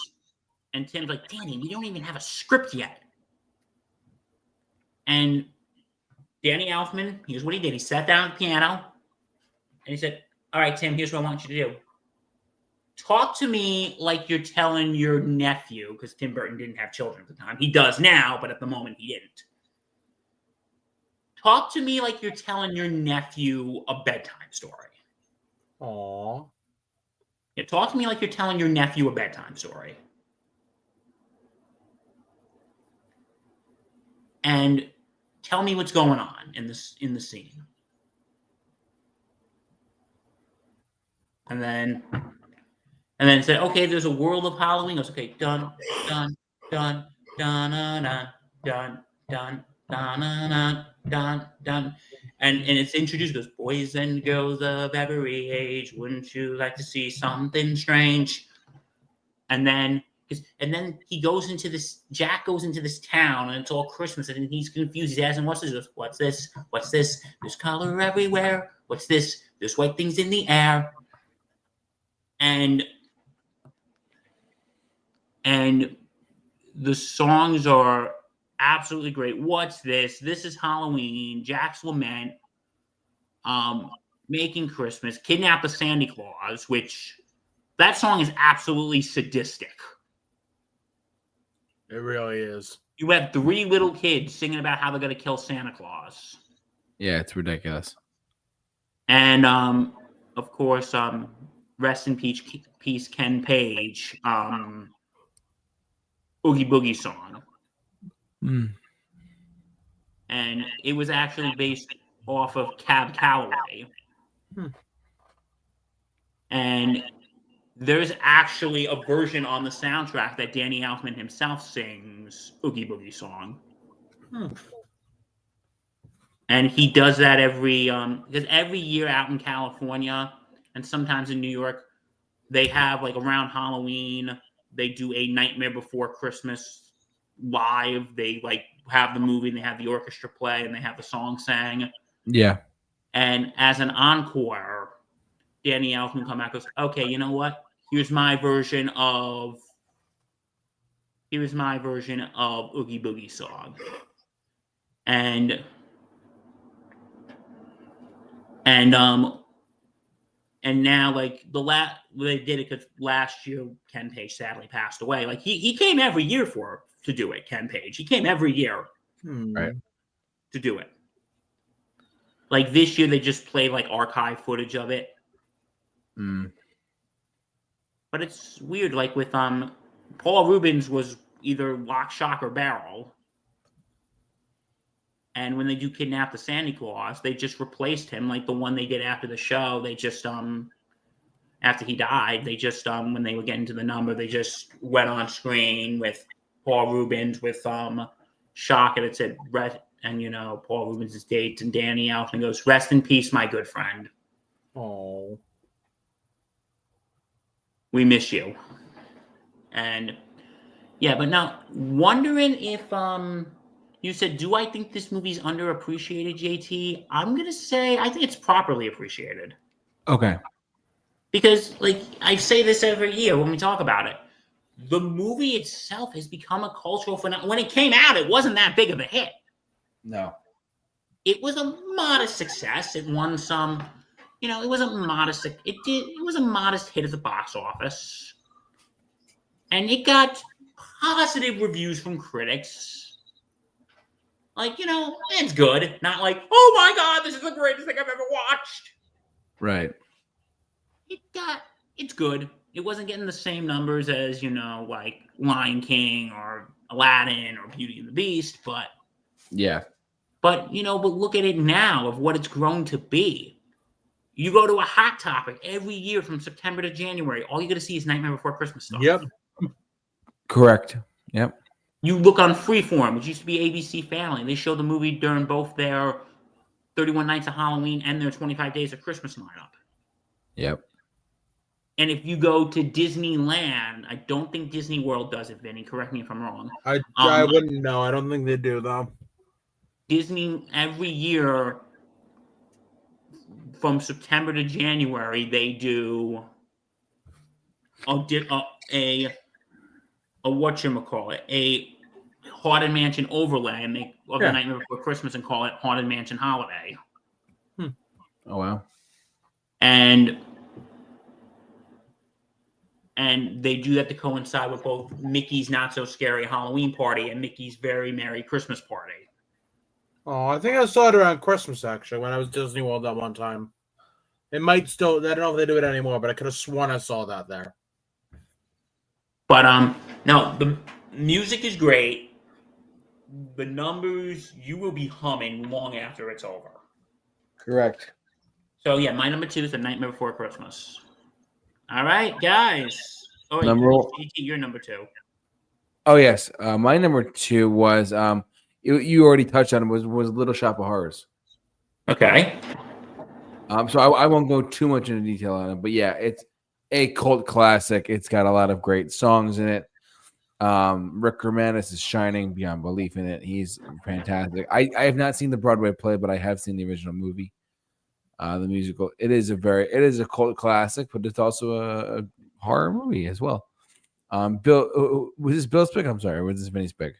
And Tim's like, Danny, we don't even have a script yet. And Danny Elfman, here's what he did. He sat down at the piano and he said, all right, Tim, here's what I want you to do. Talk to me like you're telling your nephew, because Tim Burton didn't have children at the time. He does now, but at the moment he didn't. Talk to me like you're telling your nephew a bedtime story.
Aww.
Yeah, talk to me like you're telling your nephew a bedtime story. And tell me what's going on in the scene. And then say, okay, there's a world of Halloween. Goes, okay, dun dun dun dun dun dun dun dun dun dun dun, and it's introduced. Goes, boys and girls of every age, wouldn't you like to see something strange? And then he goes into this. Jack goes into this town, and it's all Christmas, and he's confused. He's asking, "What's this? What's this? What's this? There's color everywhere. What's this? There's white things in the air." And the songs are absolutely great. What's this? This is Halloween. Jack's Lament. Making Christmas. Kidnap a Santa Claus, which that song is absolutely sadistic.
It really is.
You have 3 little kids singing about how they're going to kill Santa Claus.
Yeah, it's ridiculous.
And of course, rest in peace, Ken Page. Oogie Boogie song. And it was actually based off of Cab Calloway. And there's actually a version on the soundtrack that Danny Elfman himself sings Oogie Boogie song. And he does that because every year out in California and sometimes in New York, they have like around Halloween, they do a Nightmare Before Christmas live. They like have the movie and they have the orchestra play and they have the song sang.
Yeah.
And as an encore, Danny Elfman come out and goes, okay, you know what? Here's my version of Oogie Boogie song. And now, like they did it because last year Ken Page sadly passed away. Like he came every year to do it. Ken Page, he came every year
Right.
to do it. Like this year, they just played like archive footage of it. But it's weird. Like with Paul Rubens was either Lock, Shock, or Barrel. And when they do Kidnap the Santa Claus, they just replaced him. Like the one they did after the show, they just after he died, they just when they were getting to the number, they just went on screen with Paul Rubens with Shock, and it said Paul Rubens' dates, and Danny Elfman goes, "Rest in peace, my good friend.
Oh,
we miss you." And yeah, but now wondering if you said, do I think this movie's underappreciated, JT? I'm gonna say I think it's properly appreciated.
Okay.
Because like I say this every year when we talk about it, the movie itself has become a cultural phenomenon. When it came out, it wasn't that big of a hit.
No.
It was a modest success. It won some, it was a modest. It was a modest hit at the box office, and it got positive reviews from critics. Like, it's good. Not like, oh my God, this is the greatest thing I've ever watched.
Right.
It's good. It wasn't getting the same numbers as, like Lion King or Aladdin or Beauty and the Beast, but
yeah.
But look at it now of what it's grown to be. You go to a Hot Topic every year from September to January, all you're going to see is Nightmare Before Christmas stuff.
Yep.
Correct. Yep.
You look on Freeform, which used to be ABC Family. They show the movie during both their 31 Nights of Halloween and their 25 Days of Christmas lineup.
Yep.
And if you go to Disneyland, I don't think Disney World does it, Vinny. Correct me if I'm wrong.
I wouldn't know. I don't think they do, though.
Disney, every year, from September to January, they do a whatchamacallit, a Haunted Mansion overlay and make of the Nightmare Before Christmas and call it Haunted Mansion Holiday.
Oh wow.
And they do that to coincide with both Mickey's Not So Scary Halloween Party and Mickey's Very Merry Christmas Party.
Oh, I think I saw it around Christmas, actually, when I was Disney World that one time. It might still, I don't know if they do it anymore, but I could have sworn I saw that there.
But, no, the music is great. The numbers, you will be humming long after it's over.
Correct.
So, yeah, my number 2 is The Nightmare Before Christmas. All right, guys. Oh, wait, you're number 2.
Oh, yes. My number 2 was, you already touched on it, was Little Shop of Horrors.
Okay.
So I won't go too much into detail on it, but yeah, it's a cult classic. It's got a lot of great songs in it. Rick Moranis is shining beyond belief in it. He's fantastic. I have not seen the Broadway play, but I have seen the original movie, the musical. It is a cult classic, but it's also a horror movie as well. Bill, was this Bill's pick? I'm sorry, was this Vinny's pick?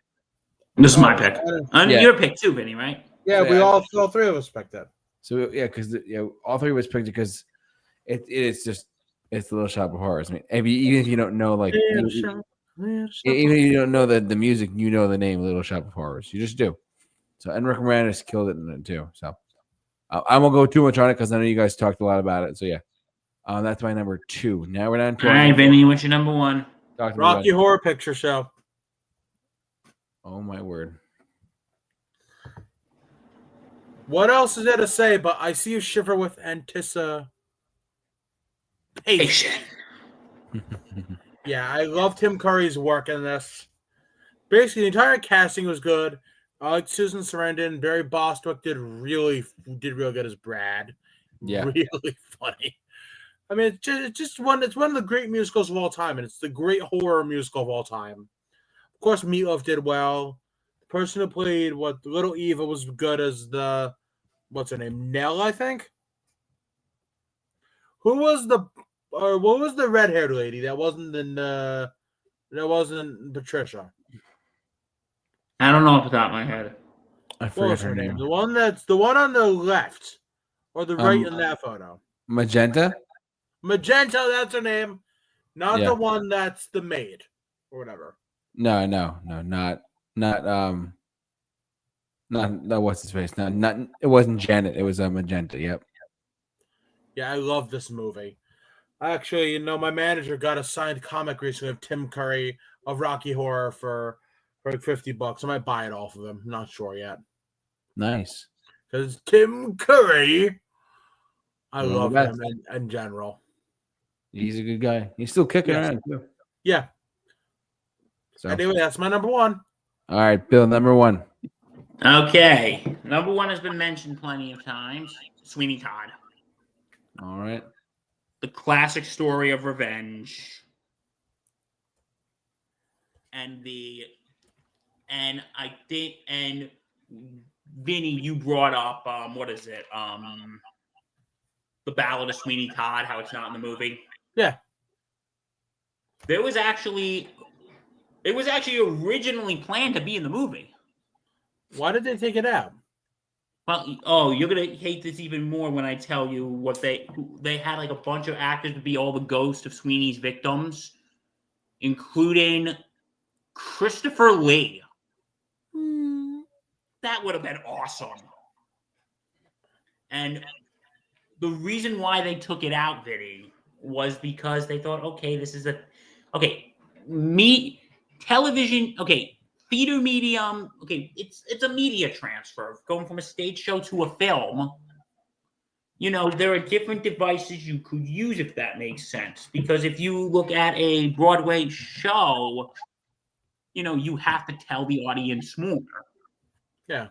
This is my pick.
Yeah.
Your pick too, Vinny, right?
Yeah, we all three of us picked that.
So yeah, because all three of us picked it because it's the Little Shop of Horrors. I mean, even if you don't know, like, even if you don't know the music, you know the name Little Shop of Horrors. You just do. So, and Rick Moranis killed it in it too. So, I won't go too much on it because I know you guys talked a lot about it. So yeah, that's my number 2. Now we're down to
all right, Vinny. What's your number 1?
Rocky Horror Picture Show.
Oh my word.
What else is there to say? But I see you shiver with anticipation. Yeah, I love Tim Curry's work in this. Basically, the entire casting was good. Susan Sarandon, Barry Bostwick did really good as Brad.
Yeah.
Really funny. I mean, it's one of the great musicals of all time, and it's the great horror musical of all time. Of course, Meatloaf did well. The person who played Little Eva was good as the what's her name, Nell, I think. Who was what was the red haired lady that wasn't Patricia?
I don't know off the top of my head.
I
What
forget
was
her
her name?
name.
The one on the left or the right in that photo.
Magenta.
Magenta, that's her name. Not
Yeah.
the one that's the maid or whatever.
No, not what's his face. Not it wasn't Janet. It was Magenta. Yep.
Yeah, I love this movie. Actually, my manager got a signed comic recently of Tim Curry of Rocky Horror for like $50. I might buy it off of him. I'm not sure yet.
Nice.
Because Tim Curry, I
One of
love
the
him
best.
in general.
He's a good guy. He's still kicking
Yes.
around too.
Yeah.
So
Anyway, that's my number one.
all right, Bill, number one.
Okay. Number one has been mentioned plenty of times. Sweeney Todd.
All right.
The classic story of revenge. And Vinny, you brought up what is it? The Ballad of Sweeney Todd, how it's not in the movie.
Yeah.
It was actually originally planned to be in the movie.
Why did they take it out?
Well, you're gonna hate this even more when I tell you what they had like a bunch of actors to be all the ghosts of Sweeney's victims, including Christopher Lee. That would have been awesome. And the reason why they took it out, Vinny, was because they thought, okay, this is television, theater medium, it's a media transfer, going from a stage show to a film. There are different devices you could use, if that makes sense. Because if you look at a Broadway show, you have to tell the audience more.
Yeah.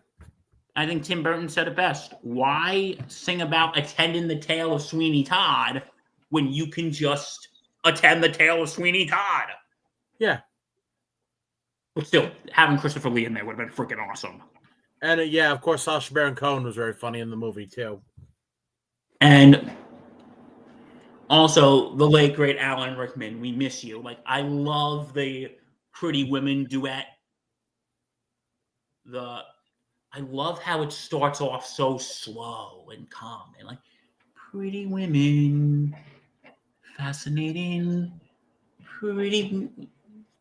I think Tim Burton said it best. Why sing about attending the tale of Sweeney Todd when you can just attend the tale of Sweeney Todd?
Yeah.
But still, having Christopher Lee in there would have been freaking awesome.
And yeah, of course, Sacha Baron Cohen was very funny in the movie too.
And also, the late great Alan Rickman, we miss you. I love the Pretty Women duet. I love how it starts off so slow and calm and pretty women, fascinating, pretty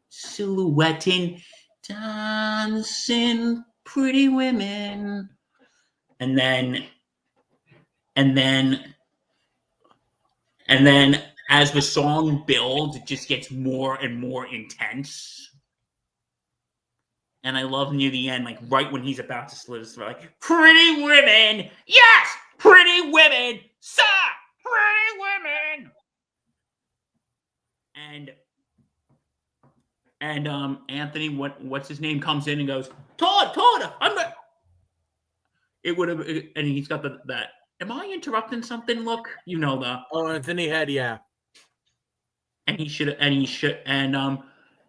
silhouetting, dancing, pretty women, and then as the song builds, it just gets more and more intense. And I love near the end, right when he's about to slit his throat, pretty women, yes, pretty women, sir, pretty women. And Anthony, what's his name, comes in and goes, Todd, it would have, and he's got that. Am I interrupting something? Look,
Anthony Head, yeah.
And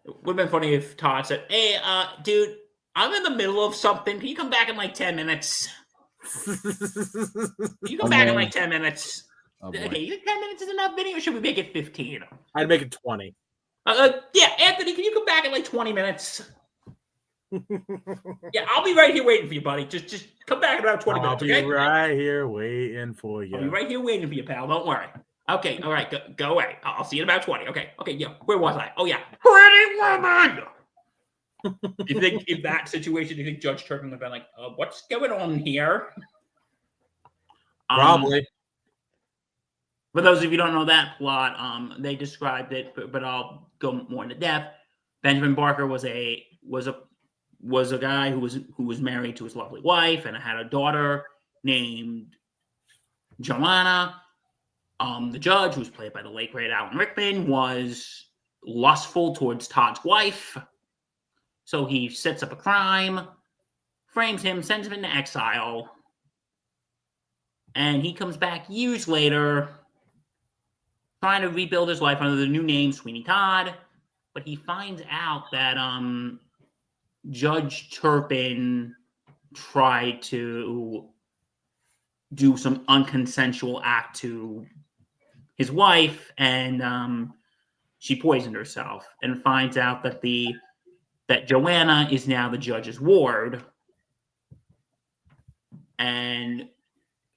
it would have been funny if Todd said, hey, dude, I'm in the middle of something. Can you come back in 10 minutes? You come back in 10 minutes.
Oh,
okay, you think 10 minutes is enough, Vinny, or should we make it 15?
I'd make it 20.
Yeah, Anthony, can you come back in 20 minutes? Yeah, I'll be right here waiting for you, buddy. Just come back in about 20 minutes, okay?
I'll be right here waiting for you.
I'll be right here waiting for you, pal. Don't worry. Okay, all right, go away. I'll see you in about 20. Okay, yeah. Where was I? Oh, yeah. Pretty woman! You think in that situation, you think Judge Turpin would have been what's going on here?
Probably.
For those of you who don't know that plot, they described it, but I'll go more into depth. Benjamin Barker was a guy who was married to his lovely wife and had a daughter named Joanna. The judge, who's played by the late great Alan Rickman, was lustful towards Todd's wife. So he sets up a crime, frames him, sends him into exile. And he comes back years later, trying to rebuild his life under the new name Sweeney Todd. But he finds out that Judge Turpin tried to do some unconsensual act to his wife, and she poisoned herself, and finds out that that Joanna is now the judge's ward, and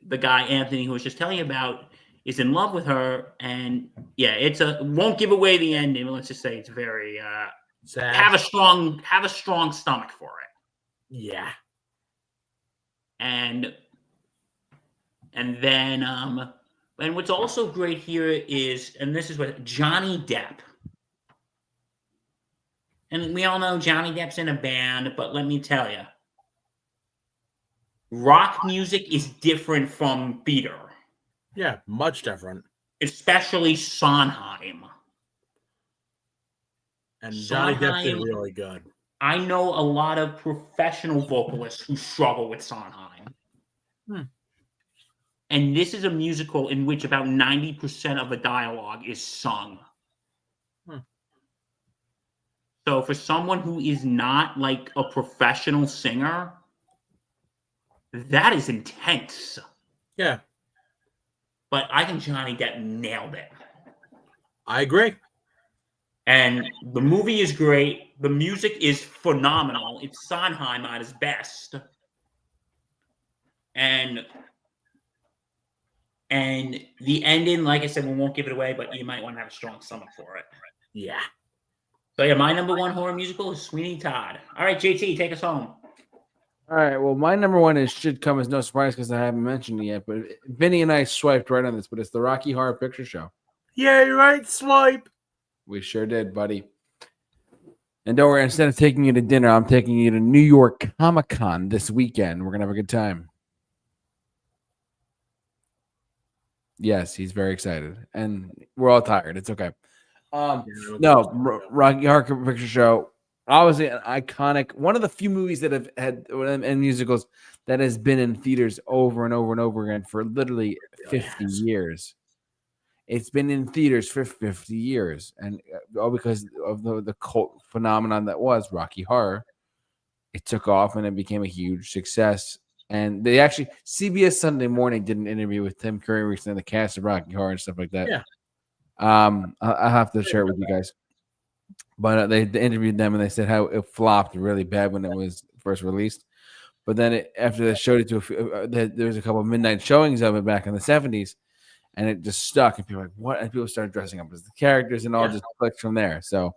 the guy Anthony, who was just telling you about, is in love with her, and yeah, won't give away the ending, but let's just say it's very
sad.
Have a strong stomach for it.
Yeah.
And then and what's also great here is, and this is what Johnny Depp. And we all know Johnny Depp's in a band, but let me tell you, rock music is different from theater.
Yeah, much different.
Especially Sondheim.
And Johnny Depp did really good.
I know a lot of professional vocalists who struggle with Sondheim. And this is a musical in which about 90% of the dialogue is sung. So for someone who is not like a professional singer, that is intense.
Yeah.
But I think Johnny Depp nailed it.
I agree.
And the movie is great. The music is phenomenal. It's Sondheim at his best. And the ending, like I said, we won't give it away, but you might want to have a strong stomach for it.
Yeah.
So yeah, my number one horror musical is Sweeney Todd. All right, JT, take us home.
All right. Well, my number one should come as no surprise because I haven't mentioned it yet. But Vinny and I swiped right on this, but it's the Rocky Horror Picture Show.
Yeah, you're right. Swipe.
We sure did, buddy. And don't worry, instead of taking you to dinner, I'm taking you to New York Comic-Con this weekend. We're gonna have a good time. Yes, he's very excited, and we're all tired. It's okay. Rocky Horror Picture Show, obviously an iconic, one of the few movies that have had and musicals that has been in theaters over and over and over again for literally 50 years. It's been in theaters for 50 years, and all because of the cult phenomenon that was Rocky Horror. It took off and it became a huge success. And they actually, CBS Sunday Morning did an interview with Tim Curry recently, the cast of Rocky Horror and stuff like that.
Yeah.
I'll have to share it with you guys. But they interviewed them and they said how it flopped really bad when it was first released. But then after they showed it to there was a couple of midnight showings of it back in the 70s, and it just stuck. And people were like, what? And people started dressing up as the characters and all just clicked from there. So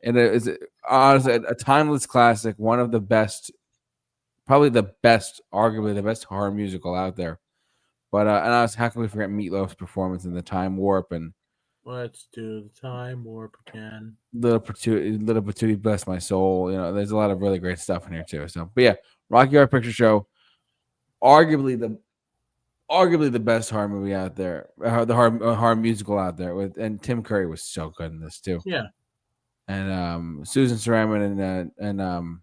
it is honestly a timeless classic, one of the best, probably the best, arguably the best horror musical out there. But how can we forget Meatloaf's performance in the Time Warp and
Let's do the Time Warp again.
Little Patootie, bless my soul. You know, there's a lot of really great stuff in here too. So, but yeah, Rocky Horror Picture Show, arguably the best horror movie out there, the horror musical out there. And Tim Curry was so good in this too.
Yeah,
and Susan Sarandon and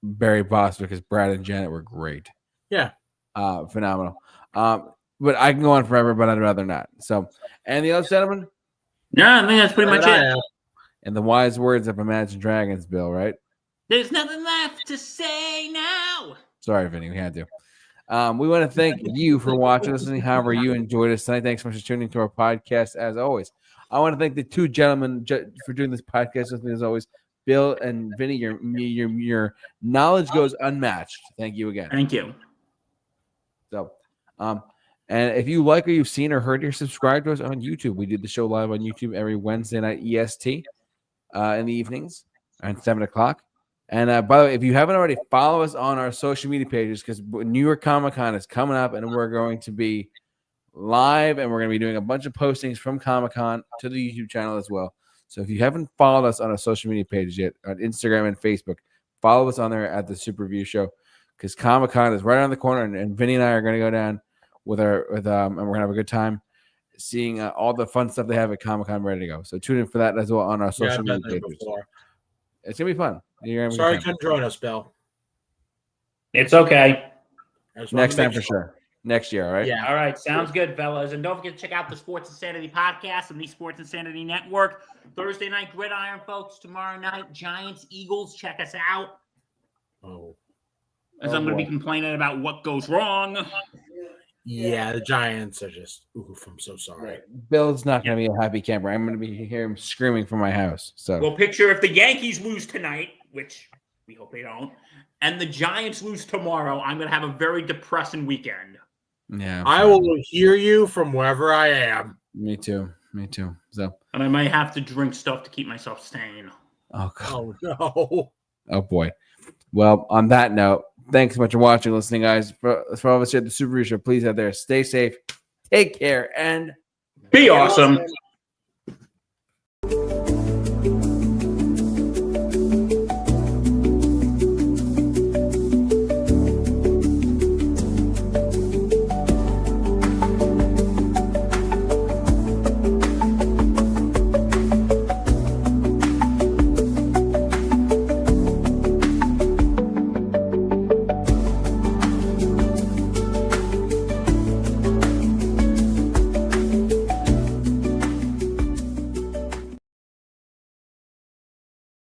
Barry Bostwick as Brad and Janet were great.
Yeah,
phenomenal. But I can go on forever, but I'd rather not. So, and the other gentleman?
No, I think that's pretty much it.
In the wise words of Imagine Dragons, Bill, right?
There's nothing left to say now.
Sorry, Vinny, we had to. We want to thank you for watching, listening, however you enjoyed us tonight. Thanks so much for tuning to our podcast, as always. I want to thank the two gentlemen for doing this podcast with me, as always. Bill and Vinny, your knowledge goes unmatched. Thank you again.
Thank you.
So, and if you like what you've seen or heard here, subscribe to us on YouTube. We do the show live on YouTube every Wednesday night EST in the evenings at 7 o'clock. And by the way, if you haven't already, follow us on our social media pages because New York Comic-Con is coming up and we're going to be live and we're going to be doing a bunch of postings from Comic-Con to the YouTube channel as well. So if you haven't followed us on our social media pages yet, on Instagram and Facebook, follow us on there at the Super Review Show because Comic-Con is right around the corner and Vinny and I are going to go down and we're gonna have a good time. seeing all the fun stuff they have at Comic-Con ready to go. So tune in for that as well on our
Yeah,
social
I've been
media
there
pages.
before.
It's gonna be fun. You're gonna
Sorry,
be
couldn't join us, Bill.
It's okay.
next time for sure. Next year, all right?
Yeah.
All right, sounds good, fellas. And don't forget to check out the Sports Insanity podcast on the Sports Insanity Network. Thursday night gridiron, folks. Tomorrow night, Giants, Eagles. Check us out.
Oh.
As I'm going to be complaining about what goes wrong.
Yeah, the Giants are just oof. I'm so sorry.
Right. Bill's not gonna be a happy camper. I'm gonna be hear him screaming from my house. So
Well, picture if the Yankees lose tonight, which we hope they don't, and the Giants lose tomorrow, I'm going to have a very depressing weekend.
yeah,
I will hear you from wherever I am.
Me too. So
And I might have to drink stuff to keep myself sane.
oh god.
Oh no.
Oh boy. Well, on that note, thanks so much for watching, listening, guys. For all of us here at the Super Review Show, please out there, stay safe, take care, and
Be awesome.